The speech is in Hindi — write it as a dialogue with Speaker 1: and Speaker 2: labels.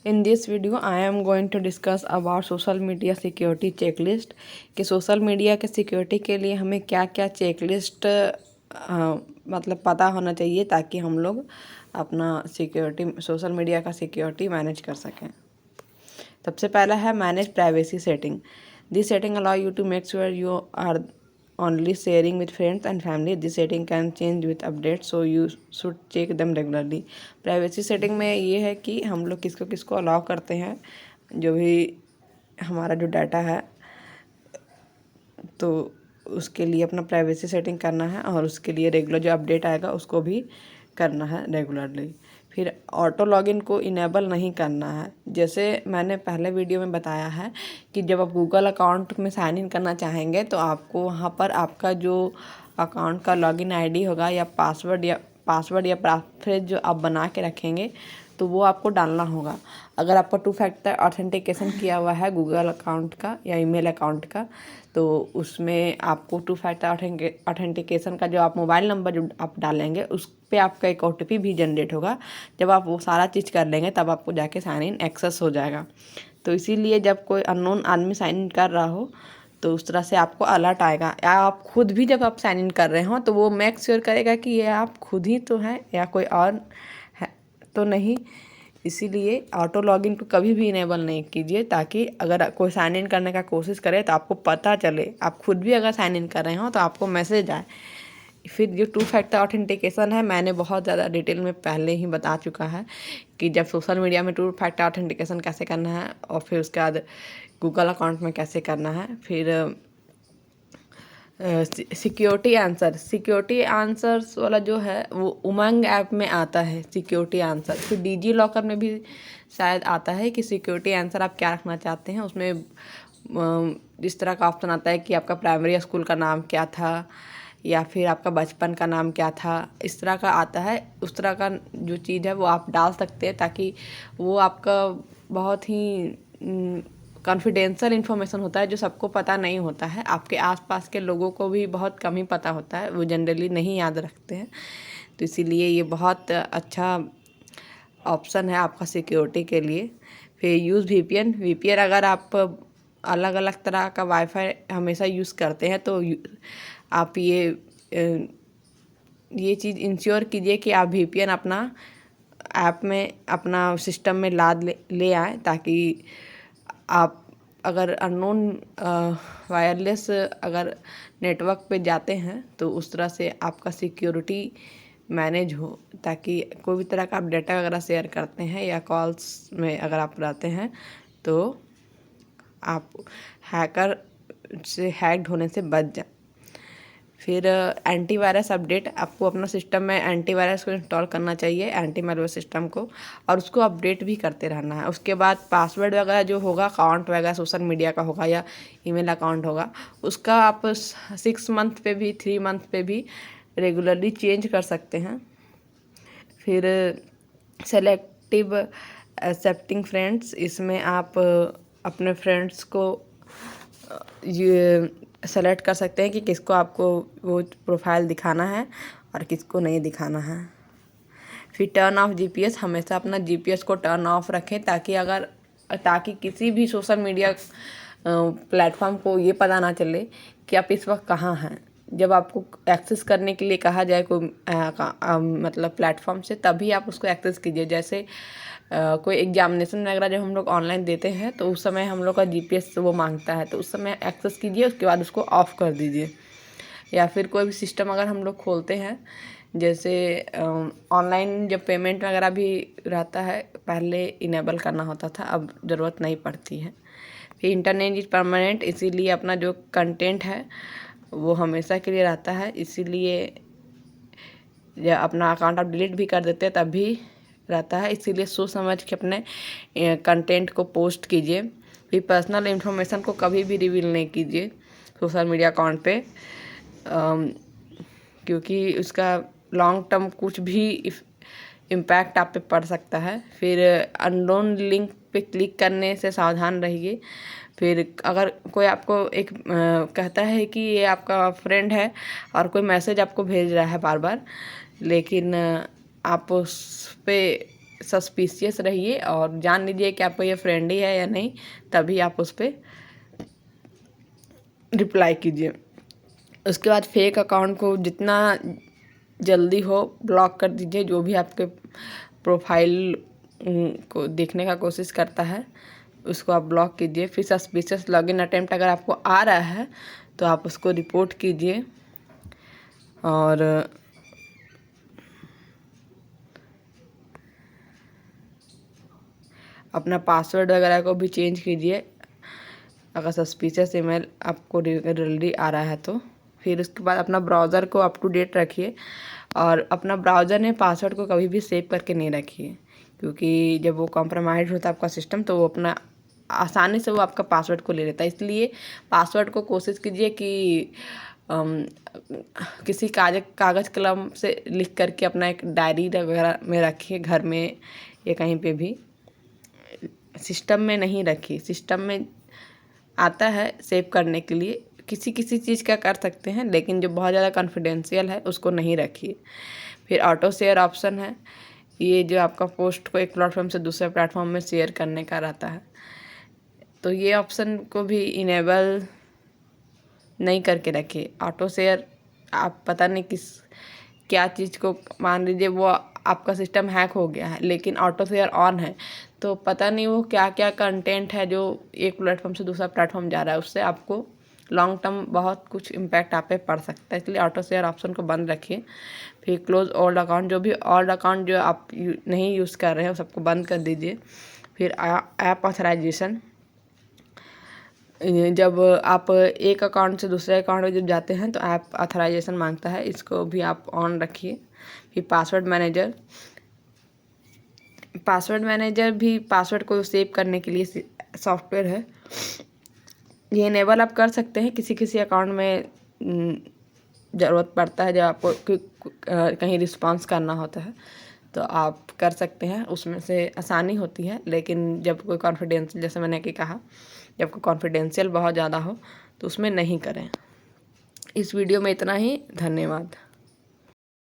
Speaker 1: In this video, I am going to discuss about social media security checklist कि सोशल मीडिया के सिक्योरिटी के लिए हमें क्या क्या चेकलिस्ट मतलब पता होना चाहिए ताकि हम लोग अपना सिक्योरिटी सोशल मीडिया का सिक्योरिटी मैनेज कर सकें। सबसे पहला है manage privacy setting. This setting allow you to make sure you are only sharing with friends and family. This setting can change with updates, so you should check them regularly. Privacy setting में ये है कि हम लोग किसको किसको अलाउ करते हैं, जो भी हमारा जो डाटा है तो उसके लिए अपना प्राइवेसी सेटिंग करना है और उसके लिए रेगुलर जो अपडेट आएगा उसको भी करना है रेगुलरली। फिर ऑटो लॉगिन को इनेबल नहीं करना है। जैसे मैंने पहले वीडियो में बताया है कि जब आप गूगल अकाउंट में साइन इन करना चाहेंगे तो आपको वहाँ पर आपका जो अकाउंट का लॉगिन आईडी होगा या पासवर्ड या पासफ्रेज जो आप बना के रखेंगे तो वो आपको डालना होगा। अगर आपका 2 फैक्टर ऑथेंटिकेशन किया हुआ है गूगल अकाउंट का या ईमेल अकाउंट का तो उसमें आपको 2 फैक्टर ऑथेंटिकेशन का जो आप मोबाइल नंबर जो आप डालेंगे उस पे आपका एक OTP भी जनरेट होगा। जब आप वो सारा चीज़ कर लेंगे तब आपको जाके साइन इन एक्सेस हो जाएगा। तो इसीलिए जब कोई अननोन आदमी साइन इन कर रहा हो तो उस तरह से आपको अलर्ट आएगा, या आप खुद भी जब आप साइन इन कर रहे हो तो वो मेक श्योर करेगा कि ये आप खुद ही तो हैं या कोई और है तो नहीं। इसीलिए ऑटो लॉगिन को कभी भी इनेबल नहीं कीजिए ताकि अगर कोई साइन इन करने का कोशिश करे तो आपको पता चले। आप खुद भी अगर साइन इन कर रहे हो तो आपको मैसेज आए। फिर जो 2 फैक्टर ऑथेंटिकेशन है मैंने बहुत ज़्यादा डिटेल में पहले ही बता चुका है कि जब सोशल मीडिया में 2 फैक्टर ऑथेंटिकेशन कैसे करना है और फिर उसके बाद गूगल अकाउंट में कैसे करना है। फिर सिक्योरिटी आंसर्स वाला जो है वो उमंग ऐप में आता है सिक्योरिटी आंसर। फिर डिजी लॉकर में भी शायद आता है कि सिक्योरिटी आंसर आप क्या रखना चाहते हैं। उसमें इस तरह का ऑप्शन आता है कि आपका प्राइमरी स्कूल का नाम क्या था या फिर आपका बचपन का नाम क्या था, इस तरह का आता है। उस तरह का जो चीज़ है वो आप डाल सकते हैं ताकि वो आपका बहुत ही कॉन्फिडेंशियल इन्फॉर्मेशन होता है जो सबको पता नहीं होता है। आपके आसपास के लोगों को भी बहुत कम ही पता होता है, वो जनरली नहीं याद रखते हैं। तो इसीलिए ये बहुत अच्छा ऑप्शन है आपका सिक्योरिटी के लिए। फिर यूज़ VPN अगर आप अलग अलग तरह का वाईफाई हमेशा यूज़ करते हैं तो आप ये चीज़ इंश्योर कीजिए कि आप VPN अपना ऐप में अपना सिस्टम में लाद ले आएँ ताकि आप अगर अननोन वायरलेस अगर नेटवर्क पे जाते हैं तो उस तरह से आपका सिक्योरिटी मैनेज हो, ताकि कोई भी तरह का आप डाटा वगैरह शेयर करते हैं या कॉल्स में अगर आप रहते हैं तो आप हैकर से हैक्ड होने से बच जाए। फिर एंटीवायरस अपडेट, आपको अपना सिस्टम में एंटीवायरस को इंस्टॉल करना चाहिए, एंटी मैलवेयर सिस्टम को, और उसको अपडेट भी करते रहना है। उसके बाद पासवर्ड वगैरह जो होगा अकाउंट वगैरह सोशल मीडिया का होगा या ईमेल अकाउंट होगा उसका आप 6 मंथ पे भी 3 मंथ पे भी रेगुलरली चेंज कर सकते हैं। फिर सेलेक्टिव एक्सेप्टिंग फ्रेंड्स, इसमें आप अपने फ्रेंड्स को ये सेलेक्ट कर सकते हैं कि किसको आपको वो प्रोफाइल दिखाना है और किसको नहीं दिखाना है। फिर टर्न ऑफ GPS, हमेशा अपना GPS को टर्न ऑफ रखें ताकि किसी भी सोशल मीडिया प्लेटफॉर्म को ये पता ना चले कि आप इस वक्त कहाँ हैं। जब आपको एक्सेस करने के लिए कहा जाए कोई मतलब प्लेटफॉर्म से तभी आप उसको एक्सेस कीजिए। जैसे कोई एग्जामिनेशन वगैरह जब हम लोग ऑनलाइन देते हैं तो उस समय हम लोग का GPS वो मांगता है तो उस समय एक्सेस कीजिए, उसके बाद उसको ऑफ़ कर दीजिए। या फिर कोई भी सिस्टम अगर हम लोग खोलते हैं, जैसे ऑनलाइन जब पेमेंट वगैरह भी रहता है पहले इनेबल करना होता था, अब ज़रूरत नहीं पड़ती है। फिर इंटरनेट इज़ परमानेंट, इसीलिए अपना जो कंटेंट है वो हमेशा के लिए रहता है। इसीलिए जब अपना अकाउंट आप डिलीट भी कर देते हैं तब भी रहता है। इसीलिए सोच समझ के अपने कंटेंट को पोस्ट कीजिए। फिर पर्सनल इन्फॉर्मेशन को कभी भी रिवील नहीं कीजिए सोशल मीडिया अकाउंट पे, क्योंकि उसका लॉन्ग टर्म कुछ भी इम्पैक्ट आप पे पड़ सकता है। फिर अननोन लिंक पे क्लिक करने से सावधान रहिए। फिर अगर कोई आपको एक कहता है कि ये आपका फ्रेंड है और कोई मैसेज आपको भेज रहा है बार बार, लेकिन आप उस पे सस्पिशियस रहिए और जान लीजिए कि आपका ये फ्रेंडली है या नहीं, तभी आप उस पर रिप्लाई कीजिए। उसके बाद फेक अकाउंट को जितना जल्दी हो ब्लॉक कर दीजिए। जो भी आपके प्रोफाइल को देखने का कोशिश करता है उसको आप ब्लॉक कीजिए। फिर सस्पिशियस लॉगिन अटेम्प्ट अगर आपको आ रहा है तो आप उसको रिपोर्ट कीजिए और अपना पासवर्ड वगैरह को भी चेंज कीजिए अगर सस्पिशियस ईमेल आपको रेगुलरली आ रहा है तो। फिर उसके बाद अपना ब्राउज़र को अप टू डेट रखिए और अपना ब्राउज़र में पासवर्ड को कभी भी सेव करके नहीं रखिए, क्योंकि जब वो कॉम्प्रोमाइज़ होता है आपका सिस्टम तो वो अपना आसानी से वो आपका पासवर्ड को ले लेता है। इसलिए पासवर्ड को कोशिश कीजिए कि किसी कागज़ कलम से लिख करके अपना एक डायरी वगैरह में रखिए, घर में या कहीं पे भी। सिस्टम में नहीं रखिए। सिस्टम में आता है सेव करने के लिए, किसी चीज़ का कर सकते हैं, लेकिन जो बहुत ज़्यादा कॉन्फिडेंशियल है उसको नहीं रखिए। फिर ऑटो शेयर ऑप्शन है, ये जो आपका पोस्ट को एक प्लेटफॉर्म से दूसरे प्लेटफॉर्म में शेयर करने का रहता है, तो ये ऑप्शन को भी इनेबल नहीं करके रखिए। ऑटो शेयर आप पता नहीं क्या चीज़ को, मान लीजिए वो आपका सिस्टम हैक हो गया है लेकिन ऑटो शेयर ऑन है, तो पता नहीं वो क्या क्या कंटेंट है जो एक प्लेटफॉर्म से दूसरा प्लेटफॉर्म जा रहा है, उससे आपको लॉन्ग टर्म बहुत कुछ इम्पैक्ट आप पे पड़ सकता है। इसलिए ऑटो शेयर ऑप्शन को बंद रखिए। फिर क्लोज ओल्ड अकाउंट, जो भी ओल्ड अकाउंट जो आप नहीं यूज़ कर रहे हैं सबको बंद कर दीजिए। फिर ऐप ऑथराइजेशन, जब आप एक अकाउंट से दूसरे अकाउंट में जब जाते हैं तो ऐप ऑथराइजेशन मांगता है, इसको भी आप ऑन रखिए। फिर पासवर्ड मैनेजर भी पासवर्ड को सेव करने के लिए सॉफ्टवेयर है, ये इनेबल आप कर सकते हैं। किसी अकाउंट में ज़रूरत पड़ता है जब आपको कहीं रिस्पॉन्स करना होता है तो आप कर सकते हैं, उसमें से आसानी होती है। लेकिन जब कोई कॉन्फिडेंशियल, जैसे मैंने कि कहा, जब कोई कॉन्फिडेंशियल बहुत ज़्यादा हो तो उसमें नहीं करें। इस वीडियो में इतना ही, धन्यवाद।